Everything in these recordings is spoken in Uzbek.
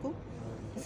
ku.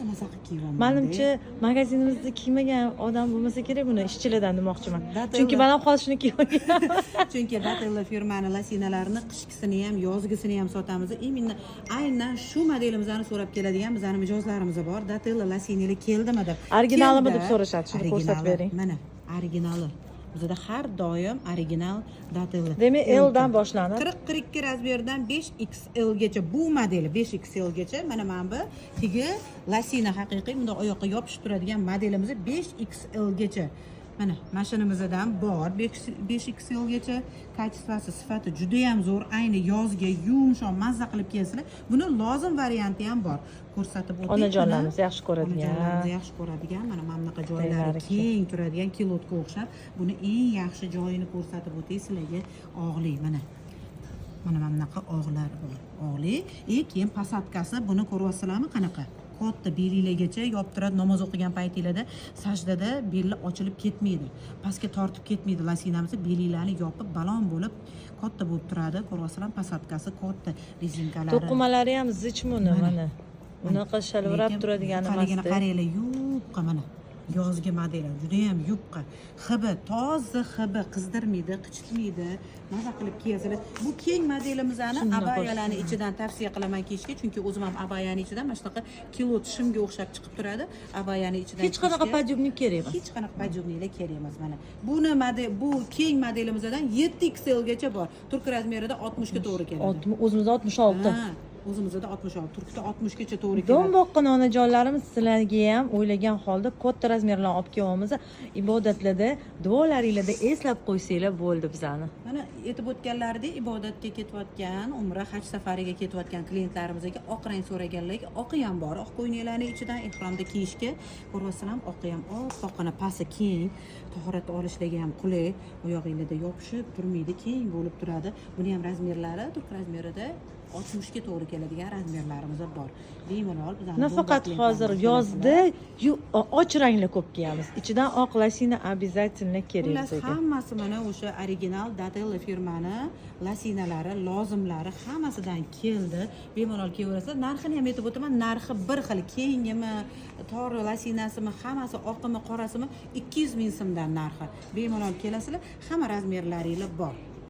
Maza qilib kiyib. Menimcha magazinimizda kiymagan odam bo'lmasa kerak buni ishchilardan demoqchiman. Datellar. Chunki men ham qolishini kiymagan. Chunki Datellar firmani lasinalarini qishkisini ham, yozgisini ham sotamiz. Именно aynan shu modelimizni so'rab keladigan bizning mijozlarimiz bor. Datellar lasinali keldimi deb. Originalimi deb so'rashadi. Shuni ko'rsatib Originali. bering. Mana, originali. Bizda har doim original Datellar. Demak, L dan boshlanib 40-42 razmerdan 5XL gacha bu modeli 5XL gacha mana bu tigi lasina haqiqiy bunda oyoqqa yopishib turadigan modelimiz 5XL gacha. Mana mashinamizdan bor 5XL gacha kачествоsi sifati juda ham zo'r. Ayni yozga yumshoq mazza qilib kiyasizlar. Buni lozim varianti ham bor. Ko'rsatib o'tdik. onajonlarimiz yaxshi ko'radigan. Onajonlarimiz yaxshi ko'radigan. Mana bunaqa joylari keng turadigan kilotga o'xshab. Buni eng yaxshi joyini ko'rsatib o'tay sizlarga. Og'li mana. Mana bunaqa og'lar bor. Og'li. Keyin pasatkasi buni ko'ryapsizlarmi qanaqa? Katta belinglargacha yopib turadi. Namoz o'qigan paytinglarda sajdada belli ochilib ketmaydi. Pastga tortib ketmaydi lasinamiz. Belinglarni yopib balon bo'lib katta bo'lib turadi. Ko'ryapsizlarmi? Pasatkasi katta rezinkalari. To'qimalari ham zichmuni mana. Bunaqa shalvirab turadigan emas. Qaranglar, yupqa mana. Yozgi modeli juda ham yupqa. Hibi, toza hibi, qizdirmaydi, qichitmaydi. Maza qilib kiyasizlar. Bu keng modelimizni abayalarni ichidan tavsiya qilaman kiyishga, chunki o'zim ham abayani ichidan mana shunaqa kilot shimga o'xshab chiqib turadi. Abayani ichidan Hech qanaqa podjubnik kerak emas. Hech qanaqa podjubniklar kerak emas mana. Buni bu keng modelimizdan 7XL gacha bor. Turk razmerida 60 ga to'g'ri keladi. O'zimizda 66. Ha, o'zimizda 66, turkda 60 gacha to'g'ri Don keladi. boqqan onajonlarimiz sizlarga ham o'ylagan holda katta razmerlarni olib kelamiz. Ibodatlarda, duolaringlarda eslab qo'ysanglar bo'ldi bizani. Mana aytib o'tganlaridek ibodatga ketayotgan, umra, haj safariga ketayotgan klientlarimizga oq rang so'raganlarga oqi ham bor. Oq ko'ylaklarni ichidan ehromda kiyishga ko'ryapsizlar, oqi ham oppoqqina pasi keng, tahorat olishlarga ham qulay, oyog'ingizda yopishib turmaydi, keng bo'lib turadi. Buni ham razmerlari turk razmerida 60 ga to'g'ri keladigan razmerlarimiz bor. Bemalol bizning Nafaqat hozir yozda och rangli ko'p kiyamiz. Ichidan oq lasina обязательно kerak Xullas bizga. hammasi mana o'sha original Datellar firmani lasinalari, lozimlari hammasidan keldi. Bemalol kiyaverasiz. Narxini ham aytib o'taman, narxi bir xil. Kengimi, tor lasinasimi, hammasi oqimi, qorasimi 200 ming so'mdan narxi. Bemalol kelasizlar, hamma razmerlaringiz bor.